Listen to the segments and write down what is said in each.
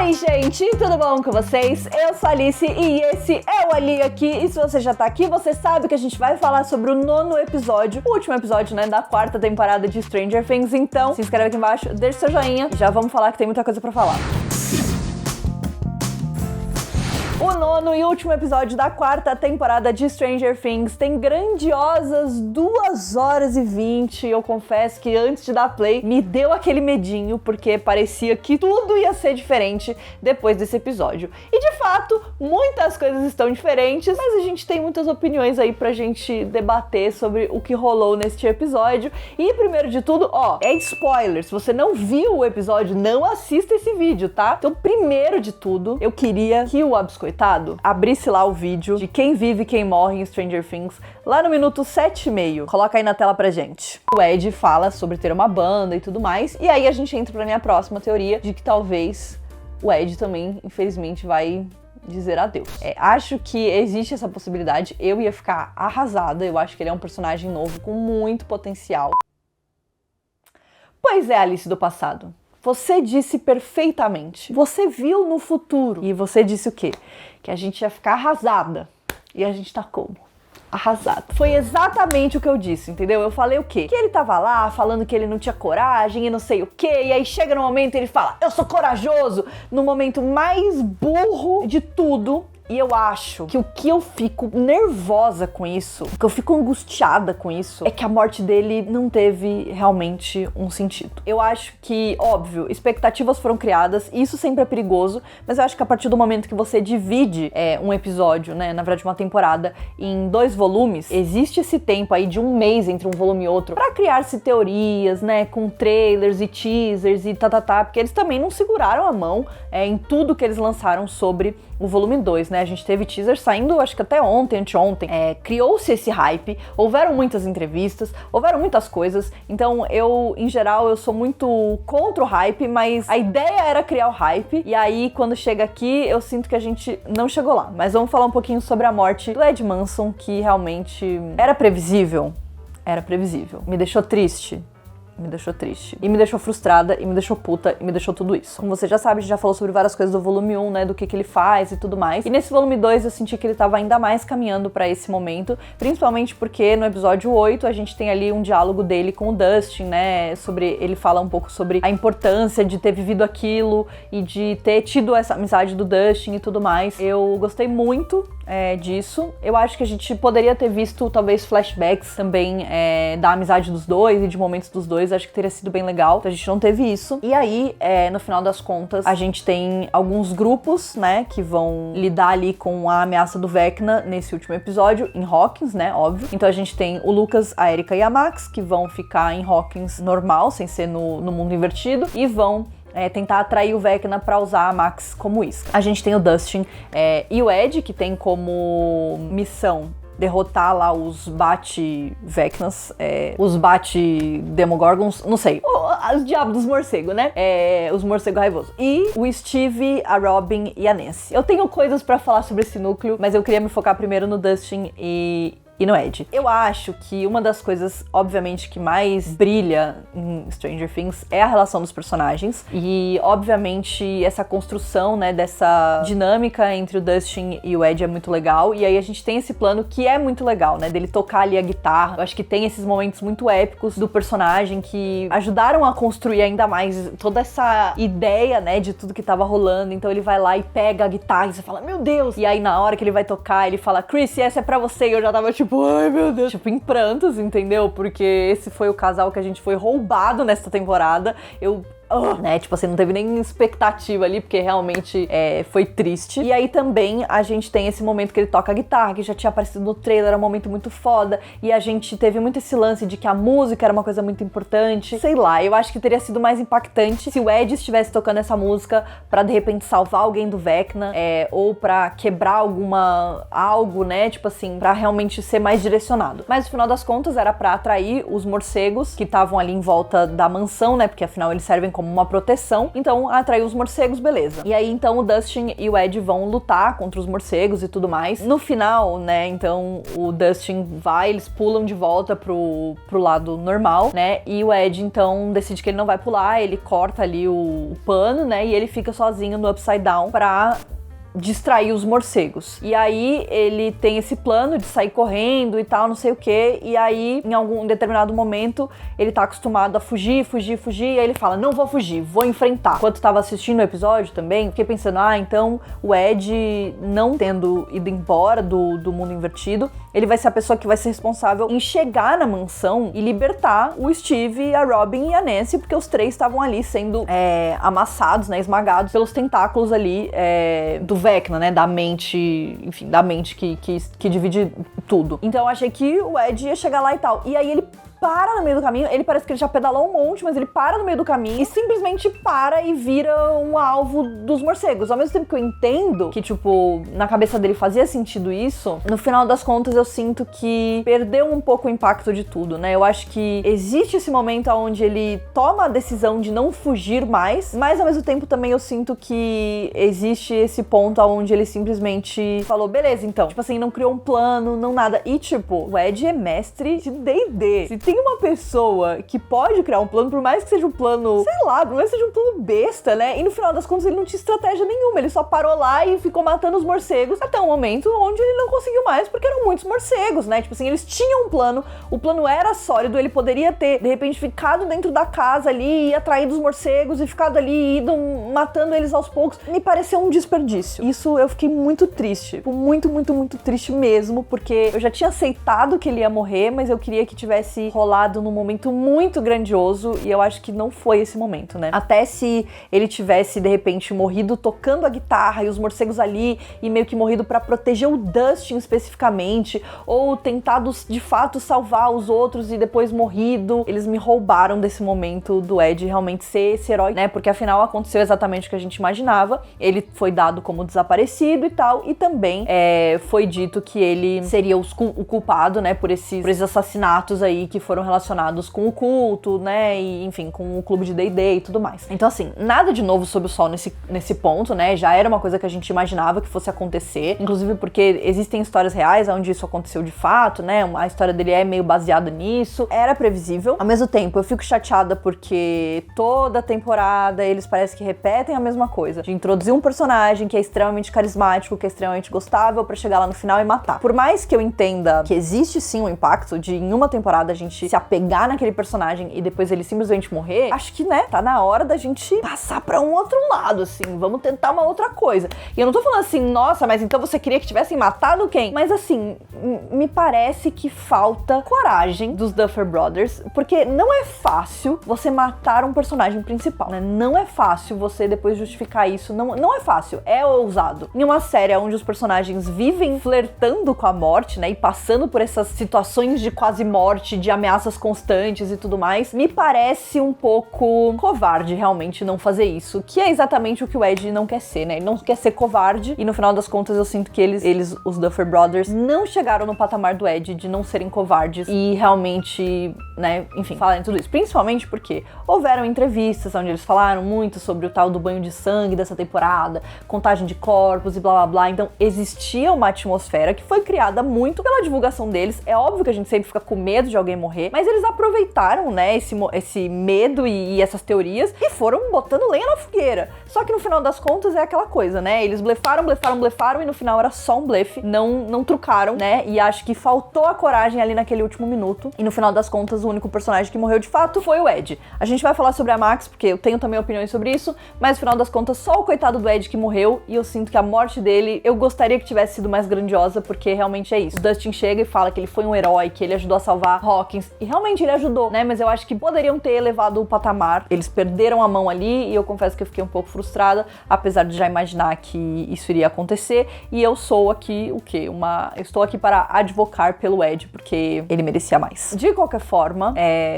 Oi, gente, tudo bom com vocês? Eu sou a Alice e esse é o Ali aqui. E se você já tá aqui, você sabe que a gente vai falar sobre o 9º episódio, o último episódio, né, da 4ª temporada de Stranger Things. Então, se inscreve aqui embaixo, deixa seu joinha e já vamos falar que tem muita coisa pra falar. O 9º e último episódio da 4ª temporada de Stranger Things tem grandiosas 2 horas e 20. Eu confesso que antes de dar play, me deu aquele medinho, porque parecia que tudo ia ser diferente depois desse episódio. E de fato, muitas coisas estão diferentes, mas a gente tem muitas opiniões aí pra gente debater sobre o que rolou neste episódio. E primeiro de tudo, é spoiler. Se você não viu o episódio, não assista esse vídeo, tá? Então, primeiro de tudo, eu queria que o Abiscoitado abrisse lá o vídeo de quem vive e quem morre em Stranger Things, lá no minuto 7,5. Coloca aí na tela pra gente. O Ed fala sobre ter uma banda e tudo mais, e aí a gente entra pra minha próxima teoria de que talvez o Ed também, infelizmente, vai dizer adeus. Acho que existe essa possibilidade, eu ia ficar arrasada, eu acho que ele é um personagem novo com muito potencial. Pois é, Alice do passado. Você disse perfeitamente. Você viu no futuro. E você disse o quê? Que a gente ia ficar arrasada. E a gente tá como? Arrasada. Foi exatamente o que eu disse, entendeu? Eu falei o quê? Que ele tava lá falando que ele não tinha coragem e não sei o quê. E aí chega no momento e ele fala, eu sou corajoso. No momento mais burro de tudo. E eu acho que o que eu fico nervosa com isso, o que eu fico angustiada com isso, é que a morte dele não teve realmente um sentido. Eu acho que, óbvio, expectativas foram criadas, e isso sempre é perigoso, mas eu acho que a partir do momento que você divide um episódio, né, na verdade uma temporada, em 2 volumes, existe esse tempo aí de 1 mês entre um volume e outro pra criar-se teorias, né, com trailers e teasers e porque eles também não seguraram a mão em tudo que eles lançaram sobre o volume 2, né? A gente teve teaser saindo, acho que até ontem, anteontem. Criou-se esse hype, houveram muitas entrevistas, houveram muitas coisas. Então, em geral, eu sou muito contra o hype, mas a ideia era criar o hype. E aí, quando chega aqui, eu sinto que a gente não chegou lá. Mas vamos falar um pouquinho sobre a morte do Ed Manson, que realmente era previsível. Era previsível. Me deixou triste. Me deixou triste. E me deixou frustrada, e me deixou puta, e me deixou tudo isso. Como você já sabe, a gente já falou sobre várias coisas do volume 1, né, do que ele faz e tudo mais. E nesse volume 2 eu senti que ele tava ainda mais caminhando pra esse momento, principalmente porque no episódio 8 a gente tem ali um diálogo dele com o Dustin, né, ele fala um pouco sobre a importância de ter vivido aquilo e de ter tido essa amizade do Dustin e tudo mais. Eu gostei muito disso. Eu acho que a gente poderia ter visto talvez flashbacks também da amizade dos dois e de momentos dos dois. Acho que teria sido bem legal. Então a gente não teve isso. E aí, no final das contas, a gente tem alguns grupos, né, que vão lidar ali com a ameaça do Vecna nesse último episódio, em Hawkins, né, óbvio. Então a gente tem o Lucas, a Erika e a Max, que vão ficar em Hawkins normal, sem ser no mundo invertido, e vão tentar atrair o Vecna pra usar a Max como isca. A gente tem o Dustin e o Ed, que tem como missão derrotar lá os Bat-Vecnas, os Bat-Demogorgons, não sei, os diabos dos morcegos, né? Os morcegos raivosos. E o Steve, a Robin e a Nancy. Eu tenho coisas pra falar sobre esse núcleo, mas eu queria me focar primeiro no Dustin e no Ed. Eu acho que uma das coisas, obviamente, que mais brilha em Stranger Things é a relação dos personagens. E, obviamente, essa construção, né, dessa dinâmica entre o Dustin e o Ed é muito legal. E aí a gente tem esse plano que é muito legal, né, dele tocar ali a guitarra. Eu acho que tem esses momentos muito épicos do personagem que ajudaram a construir ainda mais toda essa ideia, né, de tudo que tava rolando. Então ele vai lá e pega a guitarra e você fala, meu Deus! E aí na hora que ele vai tocar, ele fala, Chris, essa é pra você. E eu já tava tipo, ai meu Deus, tipo em prantos, entendeu? Porque esse foi o casal que a gente foi roubado nesta temporada. Né, tipo assim, não teve nem expectativa ali, porque realmente foi triste. E aí também a gente tem esse momento que ele toca a guitarra, que já tinha aparecido no trailer, era um momento muito foda, e a gente teve muito esse lance de que a música era uma coisa muito importante. Sei lá, eu acho que teria sido mais impactante se o Ed estivesse tocando essa música pra de repente salvar alguém do Vecna, ou pra quebrar algo, né, tipo assim, pra realmente ser mais direcionado. Mas no final das contas era pra atrair os morcegos que estavam ali em volta da mansão, né, porque afinal eles servem como uma proteção. Então, atraiu os morcegos, beleza. E aí, então, o Dustin e o Ed vão lutar contra os morcegos e tudo mais. No final, né, então, o Dustin vai, eles pulam de volta pro lado normal, né, e o Ed, então, decide que ele não vai pular, ele corta ali o pano, né, e ele fica sozinho no Upside Down pra distrair os morcegos. E aí ele tem esse plano de sair correndo e tal, não sei o que, e aí em algum determinado momento ele tá acostumado a fugir, e aí ele fala, não vou fugir, vou enfrentar. Enquanto tava assistindo o episódio também, fiquei pensando, então o Ed, não tendo ido embora do mundo invertido, ele vai ser a pessoa que vai ser responsável em chegar na mansão e libertar o Steve, a Robin e a Nancy, porque os três estavam ali sendo amassados, né, esmagados pelos tentáculos ali do Vecna, né, da mente, enfim, da mente que divide tudo. Então eu achei que o Ed ia chegar lá e tal. E aí ele para no meio do caminho, ele parece que ele já pedalou um monte, mas ele para no meio do caminho e simplesmente para e vira um alvo dos morcegos. Ao mesmo tempo que eu entendo que, tipo, na cabeça dele fazia sentido isso, no final das contas eu sinto que perdeu um pouco o impacto de tudo, né? Eu acho que existe esse momento onde ele toma a decisão de não fugir mais, mas ao mesmo tempo também eu sinto que existe esse ponto onde ele simplesmente falou, beleza, então, tipo assim, não criou um plano, não nada. E, tipo, o Ed é mestre de D&D. Se tem uma pessoa que pode criar um plano, por mais que seja um plano, sei lá, por mais que seja um plano besta, né? E no final das contas ele não tinha estratégia nenhuma, ele só parou lá e ficou matando os morcegos até um momento onde ele não conseguiu mais, porque eram muitos morcegos, né? Tipo assim, eles tinham um plano, o plano era sólido, ele poderia ter, de repente, ficado dentro da casa ali e atraído os morcegos e ficado ali, ido matando eles aos poucos. Me pareceu um desperdício. Isso eu fiquei muito triste. Tipo, muito, muito, muito triste mesmo, porque eu já tinha aceitado que ele ia morrer, mas eu queria que tivesse rolado num momento muito grandioso e eu acho que não foi esse momento, né? Até se ele tivesse, de repente, morrido tocando a guitarra e os morcegos ali e meio que morrido pra proteger o Dustin especificamente, ou tentado de fato salvar os outros e depois morrido, eles me roubaram desse momento do Ed realmente ser esse herói, né? Porque afinal aconteceu exatamente o que a gente imaginava, ele foi dado como desaparecido e tal, e também foi dito que ele seria o culpado, né, por esses assassinatos aí que foram relacionados com o culto, né, e enfim, com o clube de D&D e tudo mais. Então assim, nada de novo sob o sol nesse ponto, né, já era uma coisa que a gente imaginava que fosse acontecer, inclusive porque existem histórias reais onde isso aconteceu de fato, né, a história dele é meio baseada nisso, era previsível. Ao mesmo tempo, eu fico chateada porque toda temporada eles parecem que repetem a mesma coisa, de introduzir um personagem que é extremamente carismático, que é extremamente gostável, pra chegar lá no final e matar. Por mais que eu entenda que existe sim um impacto de em uma temporada a gente se apegar naquele personagem e depois ele simplesmente morrer, acho que, né, tá na hora da gente passar pra um outro lado, assim, vamos tentar uma outra coisa. E eu não tô falando assim, nossa, mas então você queria que tivessem matado quem? Mas assim, me parece que falta coragem dos Duffer Brothers, porque não é fácil você matar um personagem principal, né? Não é fácil você depois justificar isso, não é fácil, é ousado. Em uma série onde os personagens vivem flertando com a morte, né, e passando por essas situações de quase morte, de ameaças constantes e tudo mais, me parece um pouco covarde realmente não fazer isso, que é exatamente o que o Ed não quer ser, né? Ele não quer ser covarde e no final das contas eu sinto que eles, os Duffer Brothers, não chegaram no patamar do Ed de não serem covardes e realmente, né, enfim, falarem tudo isso. Principalmente porque houveram entrevistas onde eles falaram muito sobre o tal do banho de sangue dessa temporada, contagem de corpos e blá blá blá, então existia uma atmosfera que foi criada muito pela divulgação deles. É óbvio que a gente sempre fica com medo de alguém morrer, mas eles aproveitaram, né, esse medo e essas teorias e foram botando lenha na fogueira. Só que no final das contas é aquela coisa, né, eles blefaram e no final era só um blefe, não trucaram, né, e acho que faltou a coragem ali naquele último minuto e no final das contas o único personagem que morreu de fato foi o Ed. A gente vai falar sobre a Max, porque eu tenho também opiniões sobre isso, mas no final das contas só o coitado do Ed que morreu e eu sinto que a morte dele, eu gostaria que tivesse sido mais grandiosa, porque realmente é isso. O Dustin chega e fala que ele foi um herói, que ele ajudou a salvar Hawkins, e realmente ele ajudou, né, mas eu acho que poderiam ter elevado o patamar. Eles perderam a mão ali e eu confesso que eu fiquei um pouco frustrada, apesar de já imaginar que isso iria acontecer, e eu sou aqui, o quê? Eu estou aqui para advocar pelo Ed, porque ele merecia mais. De qualquer forma,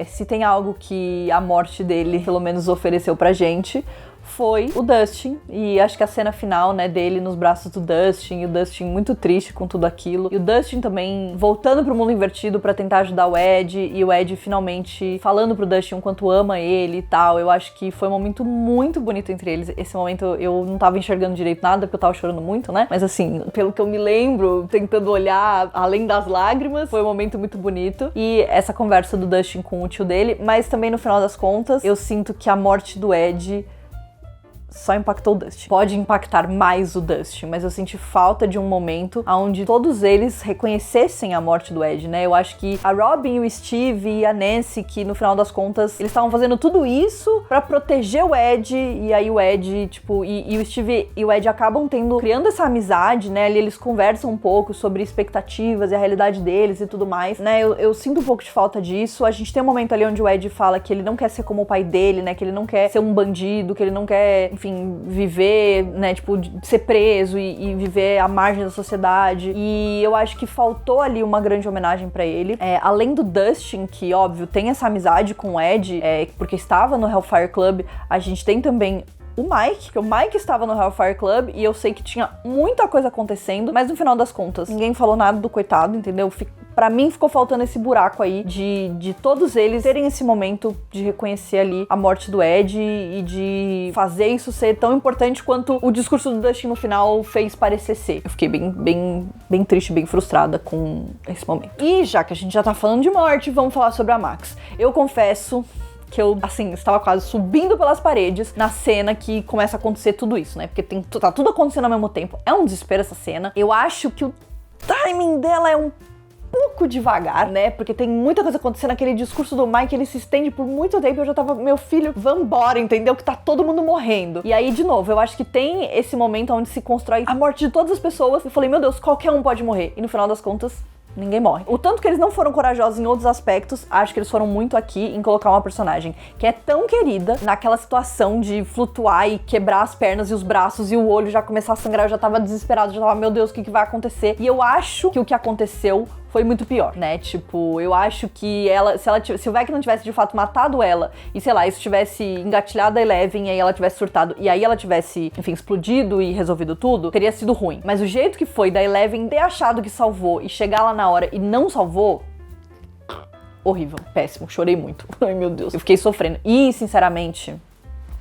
se tem algo que a morte dele, pelo menos, ofereceu pra gente, foi o Dustin, e acho que a cena final, né, dele nos braços do Dustin, e o Dustin muito triste com tudo aquilo, e o Dustin também voltando pro mundo invertido pra tentar ajudar o Ed, e o Ed finalmente falando pro Dustin o quanto ama ele e tal. Eu acho que foi um momento muito bonito entre eles. Esse momento eu não tava enxergando direito nada, porque eu tava chorando muito, né? Mas assim, pelo que eu me lembro, tentando olhar além das lágrimas, foi um momento muito bonito. E essa conversa do Dustin com o tio dele, mas também no final das contas, eu sinto que a morte do Ed só impactou o Dustin. Pode impactar mais o Dustin, mas eu senti falta de um momento onde todos eles reconhecessem a morte do Ed, né? Eu acho que a Robin, o Steve e a Nancy, que no final das contas, eles estavam fazendo tudo isso pra proteger o Ed, e aí o Ed, tipo, e o Steve e o Ed acabam criando essa amizade, né? Ali eles conversam um pouco sobre expectativas e a realidade deles e tudo mais, né? Eu sinto um pouco de falta disso. A gente tem um momento ali onde o Ed fala que ele não quer ser como o pai dele, né? Que ele não quer ser um bandido, que ele não quer, enfim, viver, né, tipo, ser preso e viver à margem da sociedade. E eu acho que faltou ali uma grande homenagem pra ele. Além do Dustin, que, óbvio, tem essa amizade com o Ed, porque estava no Hellfire Club, a gente tem também o Mike, que o Mike estava no Hellfire Club e eu sei que tinha muita coisa acontecendo, mas no final das contas, ninguém falou nada do coitado, entendeu? Pra mim ficou faltando esse buraco aí de todos eles terem esse momento de reconhecer ali a morte do Ed e de fazer isso ser tão importante quanto o discurso do Dustin no final fez parecer ser. Eu fiquei bem triste, bem frustrada com esse momento. E já que a gente já tá falando de morte, vamos falar sobre a Max. Eu confesso que eu, assim, estava quase subindo pelas paredes na cena que começa a acontecer tudo isso, né? Porque tá tudo acontecendo ao mesmo tempo. É um desespero essa cena. Eu acho que o timing dela é um pouco devagar, né? Porque tem muita coisa acontecendo. Aquele discurso do Mike, ele se estende por muito tempo. Eu já tava, meu filho, vambora, entendeu? Que tá todo mundo morrendo. E aí, de novo, eu acho que tem esse momento onde se constrói a morte de todas as pessoas. Eu falei, meu Deus, qualquer um pode morrer. E no final das contas, ninguém morre. O tanto que eles não foram corajosos em outros aspectos, acho que eles foram muito aqui em colocar uma personagem que é tão querida naquela situação de flutuar e quebrar as pernas e os braços e o olho já começar a sangrar. Eu já tava desesperado, já tava, meu Deus, o que vai acontecer? E eu acho que o que aconteceu foi muito pior, né? Tipo, eu acho que se o Vec não tivesse de fato matado ela e, sei lá, isso tivesse engatilhado a Eleven e aí ela tivesse surtado e aí ela tivesse, enfim, explodido e resolvido tudo, teria sido ruim. Mas o jeito que foi da Eleven ter achado que salvou e chegar lá na hora e não salvou, horrível, péssimo, chorei muito. Ai, meu Deus, eu fiquei sofrendo. E, sinceramente,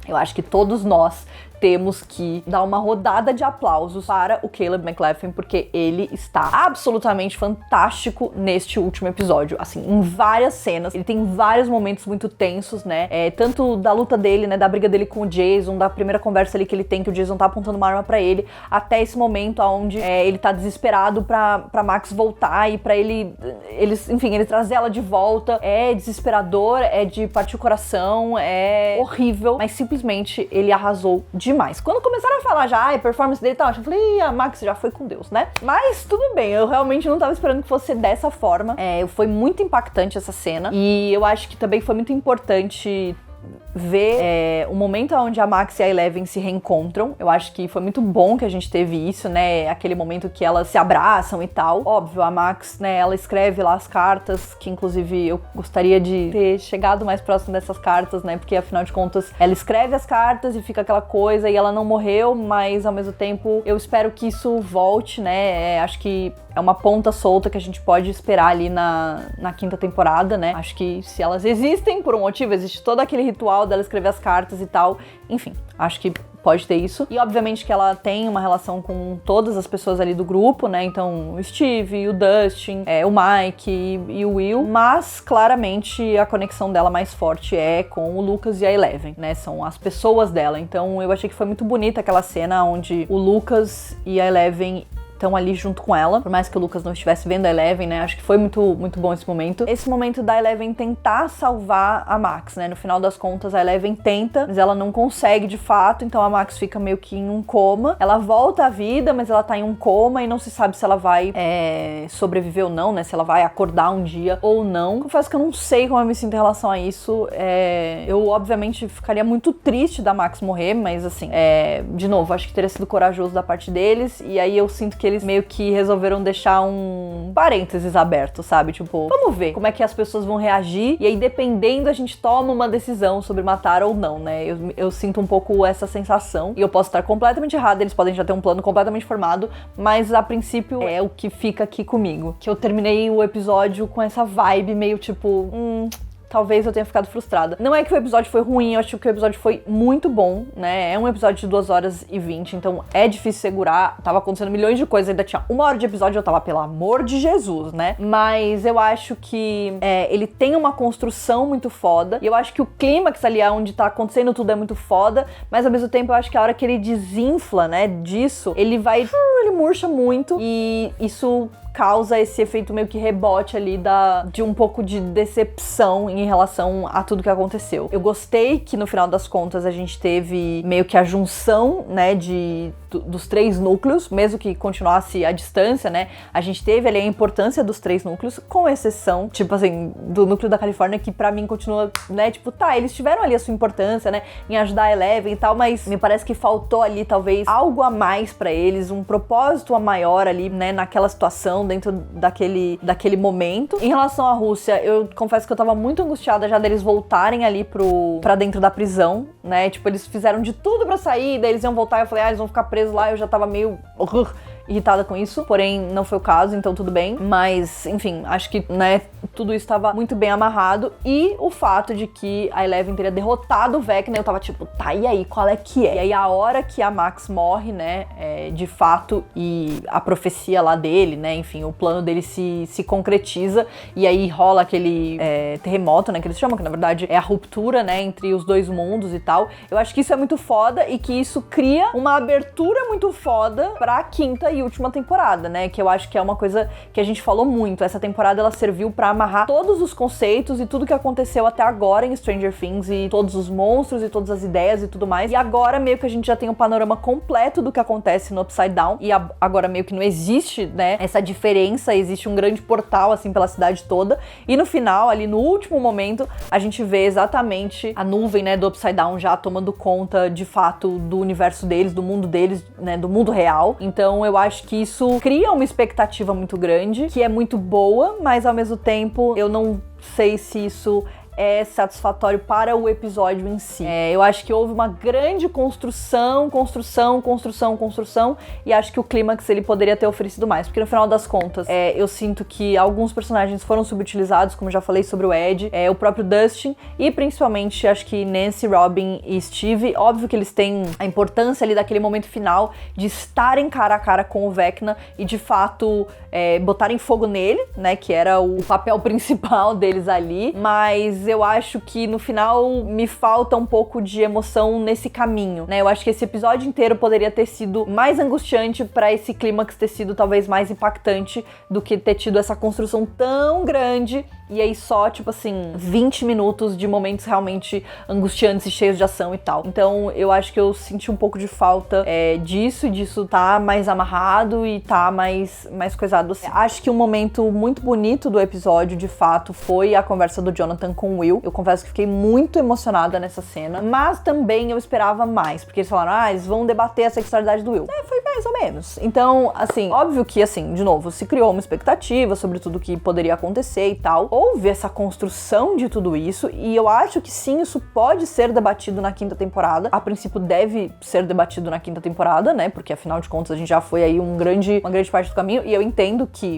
eu acho que todos nós temos que dar uma rodada de aplausos para o Caleb McLaughlin, porque ele está absolutamente fantástico neste último episódio, assim, em várias cenas. Ele tem vários momentos muito tensos, né, tanto da luta dele, né, da briga dele com o Jason, da primeira conversa ali que ele tem, que o Jason tá apontando uma arma pra ele, até esse momento onde ele tá desesperado pra Max voltar e pra ele trazer ela de volta. É desesperador, é de partir o coração, é horrível, mas simplesmente ele arrasou demais. Quando começaram a falar já, a performance dele e tal, eu falei, a Max já foi com Deus, né? Mas tudo bem, eu realmente não tava esperando que fosse dessa forma. Foi muito impactante essa cena e eu acho que também foi muito importante ver o momento onde a Max e a Eleven se reencontram. Eu acho que foi muito bom que a gente teve isso, né? Aquele momento que elas se abraçam e tal. Óbvio, a Max, né, ela escreve lá as cartas, que inclusive eu gostaria de ter chegado mais próximo dessas cartas, né? Porque afinal de contas, ela escreve as cartas e fica aquela coisa e ela não morreu, mas ao mesmo tempo eu espero que isso volte, né? Acho que é uma ponta solta que a gente pode esperar ali na quinta temporada, né? Acho que se elas existem por um motivo, existe todo aquele ritual dela escrever as cartas e tal. Enfim, acho que pode ter isso. E obviamente que ela tem uma relação com todas as pessoas ali do grupo, né? Então, o Steve, o Dustin, o Mike e o Will. Mas, claramente, a conexão dela mais forte é com o Lucas e a Eleven, né? São as pessoas dela. Então, eu achei que foi muito bonita aquela cena onde o Lucas e a Eleven estão ali junto com ela, por mais que o Lucas não estivesse vendo a Eleven, né, acho que foi muito, muito bom esse momento da Eleven tentar salvar a Max, né, no final das contas a Eleven tenta, mas ela não consegue de fato, então a Max fica meio que em um coma, ela volta à vida, mas ela tá em um coma e não se sabe se ela vai sobreviver ou não, né, se ela vai acordar um dia ou não. Confesso que eu não sei como eu me sinto em relação a isso, eu obviamente ficaria muito triste da Max morrer, mas assim, de novo, acho que teria sido corajoso da parte deles, e aí eu sinto que eles meio que resolveram deixar um parênteses aberto, sabe? Tipo, vamos ver como é que as pessoas vão reagir, e aí dependendo a gente toma uma decisão sobre matar ou não, né? Eu sinto um pouco essa sensação, e eu posso estar completamente errada, eles podem já ter um plano completamente formado, mas a princípio é o que fica aqui comigo. Que eu terminei o episódio com essa vibe meio tipo, talvez eu tenha ficado frustrada. Não é que o episódio foi ruim, eu acho que o episódio foi muito bom, né? É um episódio de 2 horas e 20, então é difícil segurar. Tava acontecendo milhões de coisas, ainda tinha 1 hora de episódio, eu tava, pelo amor de Jesus, né? Mas eu acho que ele tem uma construção muito foda, e eu acho que o clímax ali, onde tá acontecendo tudo, é muito foda, mas ao mesmo tempo eu acho que a hora que ele desinfla, né, disso, ele murcha muito, e isso causa esse efeito meio que rebote ali de um pouco de decepção em relação a tudo que aconteceu. Eu gostei que no final das contas a gente teve meio que a junção, né, dos 3 núcleos, mesmo que continuasse à distância, né, a gente teve ali a importância dos 3 núcleos, com exceção, tipo assim, do núcleo da Califórnia, que pra mim continua, né, tipo, tá, eles tiveram ali a sua importância, né, em ajudar a Eleven e tal, mas me parece que faltou ali, talvez, algo a mais pra eles, um propósito a maior ali, né, naquela situação, dentro daquele momento. Em relação à Rússia, eu confesso que eu tava muito angustiada já deles voltarem ali pra dentro da prisão, né? Tipo, eles fizeram de tudo pra sair, daí eles iam voltar, eu falei, eles vão ficar presos lá, eu já tava meio irritada com isso, porém não foi o caso, então tudo bem. Mas, enfim, acho que, né, tudo isso estava muito bem amarrado, e o fato de que a Eleven teria derrotado o Vecna, eu tava tipo, tá, e aí, qual é que é? E aí a hora que a Max morre, né, de fato, e a profecia lá dele, né, enfim, o plano dele se concretiza, e aí rola aquele terremoto, né, que eles chamam, que na verdade é a ruptura, né, entre os 2 mundos e tal. Eu acho que isso é muito foda, e que isso cria uma abertura muito foda pra 5ª e última temporada, né, que eu acho que é uma coisa que a gente falou muito. Essa temporada, ela serviu pra amarrar todos os conceitos e tudo que aconteceu até agora em Stranger Things, e todos os monstros e todas as ideias e tudo mais, e agora meio que a gente já tem um panorama completo do que acontece no Upside Down, e agora meio que não existe, né, essa diferença, existe um grande portal, assim, pela cidade toda, e no final, ali no último momento, a gente vê exatamente a nuvem, né, do Upside Down já tomando conta, de fato, do universo deles, do mundo deles, né, do mundo real. Então eu acho que isso cria uma expectativa muito grande, que é muito boa, mas ao mesmo tempo eu não sei se isso é satisfatório para o episódio em si. Eu acho que houve uma grande construção, e acho que o clímax ele poderia ter oferecido mais, porque no final das contas, eu sinto que alguns personagens foram subutilizados, como já falei sobre o Ed, o próprio Dustin, e principalmente acho que Nancy, Robin e Steve, óbvio que eles têm a importância ali daquele momento final de estarem cara a cara com o Vecna e de fato botarem fogo nele, né, que era o papel principal deles ali, mas eu acho que no final me falta um pouco de emoção nesse caminho, né? Eu acho que esse episódio inteiro poderia ter sido mais angustiante pra esse clímax ter sido talvez mais impactante do que ter tido essa construção tão grande e aí só, tipo assim, 20 minutos de momentos realmente angustiantes e cheios de ação e tal. Então eu acho que eu senti um pouco de falta disso tá mais amarrado e tá mais coisado assim. Acho que um momento muito bonito do episódio, de fato, foi a conversa do Jonathan com o Will. Eu confesso que fiquei muito emocionada nessa cena, mas também eu esperava mais, porque eles falaram, eles vão debater a sexualidade do Will. Foi mais ou menos. Então, assim, óbvio que, assim, de novo, se criou uma expectativa sobre tudo que poderia acontecer e tal. Houve essa construção de tudo isso, e eu acho que sim, isso pode ser debatido na 5ª temporada. A princípio deve ser debatido na 5ª temporada, né, porque afinal de contas a gente já foi aí uma grande parte do caminho, e eu entendo que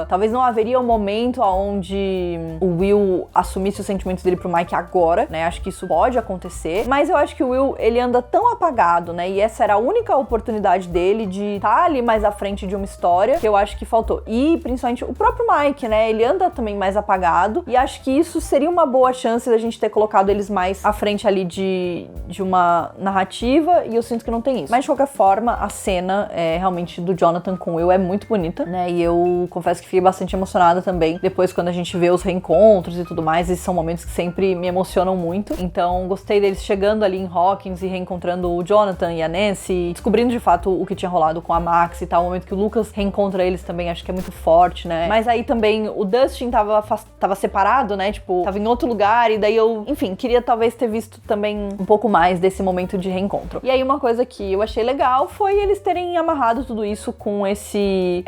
talvez não haveria um momento onde o Will assumisse os sentimentos dele pro Mike agora, né, acho que isso pode acontecer, mas eu acho que o Will, ele anda tão apagado, né, e essa era a única oportunidade dele de estar ali mais à frente de uma história, que eu acho que faltou. E principalmente o próprio Mike, né, ele anda também mais apagado, e acho que isso seria uma boa chance da gente ter colocado eles mais à frente ali de uma narrativa, e eu sinto que não tem isso. Mas de qualquer forma, a cena realmente do Jonathan com o Will é muito bonita, né, e eu confesso que fiquei bastante emocionada também, depois quando a gente vê os reencontros e tudo mais, esses são momentos que sempre me emocionam muito, então gostei deles chegando ali em Hawkins e reencontrando o Jonathan e a Nancy, descobrindo de fato o que tinha rolado com a Max e tal, o momento que o Lucas reencontra eles também, acho que é muito forte, né? Mas aí também o Dustin tava separado, né? Tipo, tava em outro lugar, e daí eu, enfim, queria talvez ter visto também um pouco mais desse momento de reencontro. E aí uma coisa que eu achei legal foi eles terem amarrado tudo isso com esse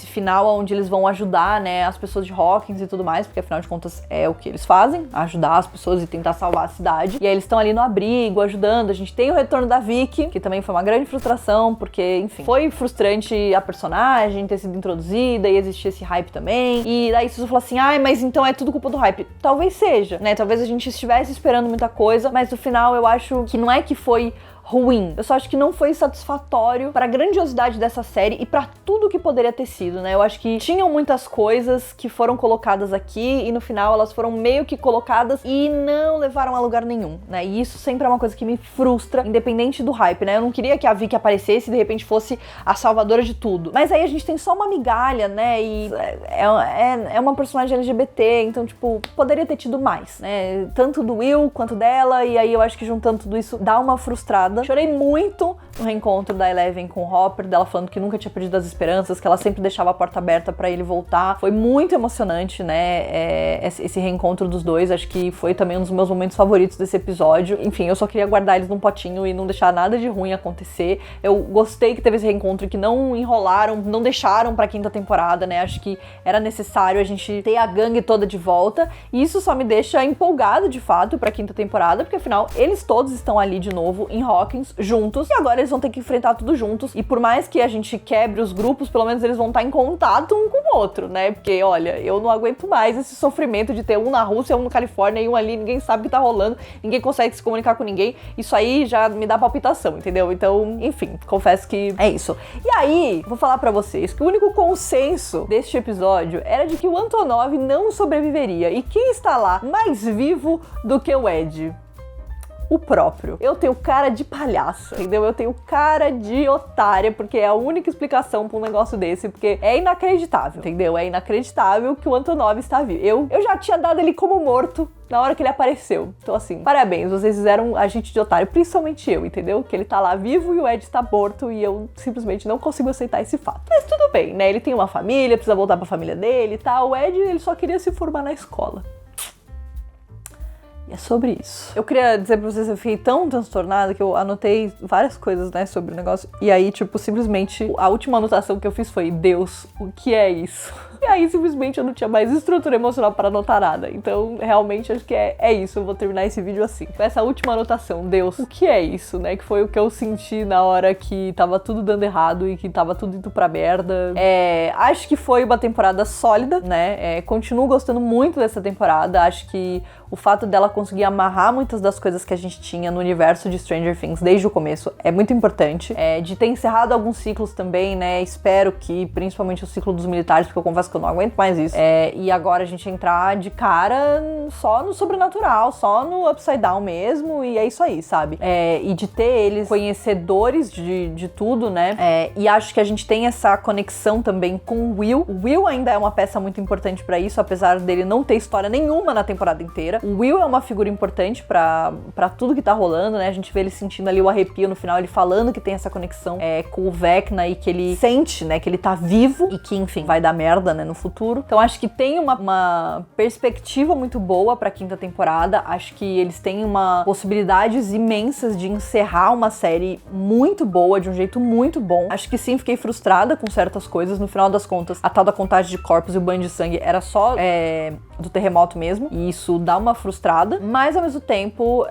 final onde eles vão ajudar, né, as pessoas de Hawkins e tudo mais, porque afinal de contas é o que eles fazem, ajudar as pessoas e tentar salvar a cidade. E aí eles estão ali no abrigo, ajudando. A gente tem o retorno da Vicky, que também foi uma grande frustração, porque, enfim, foi frustrante a personagem ter sido introduzida e existia esse hype também. E daí você falou assim, ai, mas então é tudo culpa do hype. Talvez seja, né? Talvez a gente estivesse esperando muita coisa, mas no final eu acho que não é que foi ruim. Eu só acho que não foi satisfatório pra grandiosidade dessa série e pra tudo que poderia ter sido, né? Eu acho que tinham muitas coisas que foram colocadas aqui e no final elas foram meio que colocadas e não levaram a lugar nenhum, né? E isso sempre é uma coisa que me frustra, independente do hype, né? Eu não queria que a Vicky aparecesse e de repente fosse a salvadora de tudo. Mas aí a gente tem só uma migalha, né? E é uma personagem LGBT, então, tipo, poderia ter tido mais, né? Tanto do Will quanto dela, e aí eu acho que juntando tudo isso dá uma frustrada. Chorei muito no reencontro da Eleven com o Hopper, dela falando que nunca tinha perdido as esperanças, que ela sempre deixava a porta aberta pra ele voltar. Foi muito emocionante, né, esse reencontro dos dois. Acho que foi também um dos meus momentos favoritos desse episódio. Enfim, eu só queria guardar eles num potinho e não deixar nada de ruim acontecer. Eu gostei que teve esse reencontro e que não enrolaram, não deixaram pra quinta temporada, né. Acho que era necessário a gente ter a gangue toda de volta, e isso só me deixa empolgada, de fato, pra quinta temporada, porque afinal, eles todos estão ali de novo, em Hawkins, juntos, e agora eles vão ter que enfrentar tudo juntos, e por mais que a gente quebre os grupos, pelo menos eles vão estar em contato um com o outro, né, porque, olha, eu não aguento mais esse sofrimento de ter um na Rússia, um na Califórnia e um ali, ninguém sabe o que tá rolando, ninguém consegue se comunicar com ninguém, isso aí já me dá palpitação, entendeu? Então, enfim, confesso que é isso. E aí, vou falar pra vocês que o único consenso deste episódio era de que o Antonov não sobreviveria, e quem está lá mais vivo do que o Ed? O próprio. Eu tenho cara de palhaça, entendeu? Eu tenho cara de otária, porque é a única explicação pra um negócio desse, porque é inacreditável, entendeu? É inacreditável que o Antonov está vivo. Eu já tinha dado ele como morto na hora que ele apareceu. Então, assim, parabéns, vocês fizeram a gente de otário, principalmente eu, entendeu? Que ele tá lá vivo e o Ed está morto e eu simplesmente não consigo aceitar esse fato. Mas tudo bem, né? Ele tem uma família, precisa voltar pra família dele e tal. O Ed, ele só queria se formar na escola. E é sobre isso. Eu queria dizer pra vocês que eu fiquei tão transtornada que eu anotei várias coisas, né, sobre o negócio. E aí, tipo, simplesmente, a última anotação que eu fiz foi: Deus, o que é isso? E aí, simplesmente, eu não tinha mais estrutura emocional para anotar nada. Então, realmente, acho que é isso. Eu vou terminar esse vídeo assim. Com essa última anotação: Deus, o que é isso, né? Que foi o que eu senti na hora que tava tudo dando errado e que tava tudo indo pra merda. Acho que foi uma temporada sólida, né? Continuo gostando muito dessa temporada. Acho que o fato dela conseguir amarrar muitas das coisas que a gente tinha no universo de Stranger Things desde o começo é muito importante. De ter encerrado alguns ciclos também, né? Espero que, principalmente o ciclo dos militares, porque eu confesso que eu não aguento mais isso. E agora a gente entrar de cara só no sobrenatural, só no Upside Down mesmo, e é isso aí, sabe? E de ter eles conhecedores de tudo, né? E acho que a gente tem essa conexão também com o Will. O Will ainda é uma peça muito importante pra isso, apesar dele não ter história nenhuma na temporada inteira. O Will é uma figura importante pra tudo que tá rolando, né? A gente vê ele sentindo ali o arrepio no final, ele falando que tem essa conexão com o Vecna e que ele sente, né, que ele tá vivo e que, enfim, vai dar merda, né, no futuro. Então acho que tem uma perspectiva muito boa pra quinta temporada. Acho que eles têm possibilidades imensas de encerrar uma série muito boa, de um jeito muito bom. Acho que sim, fiquei frustrada com certas coisas. No final das contas, a tal da contagem de corpos e o banho de sangue era só do terremoto mesmo, e isso dá uma frustrada, mas ao mesmo tempo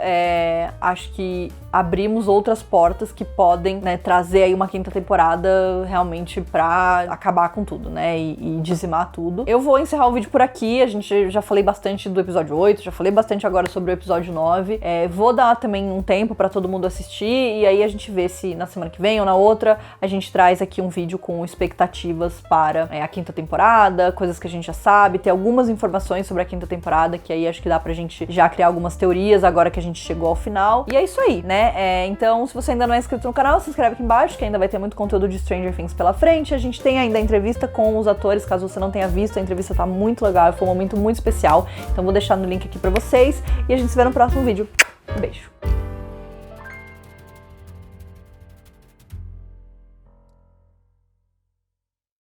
acho que abrimos outras portas que podem, né, trazer aí uma quinta temporada realmente pra acabar com tudo, né, e dizimar tudo. Eu vou encerrar o vídeo por aqui. A gente já falei bastante do episódio 8, já falei bastante agora sobre o episódio 9. Vou dar também um tempo pra todo mundo assistir, e aí a gente vê se na semana que vem ou na outra a gente traz aqui um vídeo com expectativas para a quinta temporada, coisas que a gente já sabe, ter algumas informações sobre a quinta temporada, que aí acho que dá pra gente já criar algumas teorias agora que a gente chegou ao final. E é isso aí, né? Então, se você ainda não é inscrito no canal, se inscreve aqui embaixo, que ainda vai ter muito conteúdo de Stranger Things pela frente. A gente tem ainda a entrevista com os atores, caso você não tenha visto, a entrevista tá muito legal, foi um momento muito especial. Então vou deixar no link aqui pra vocês, e a gente se vê no próximo vídeo. Um beijo!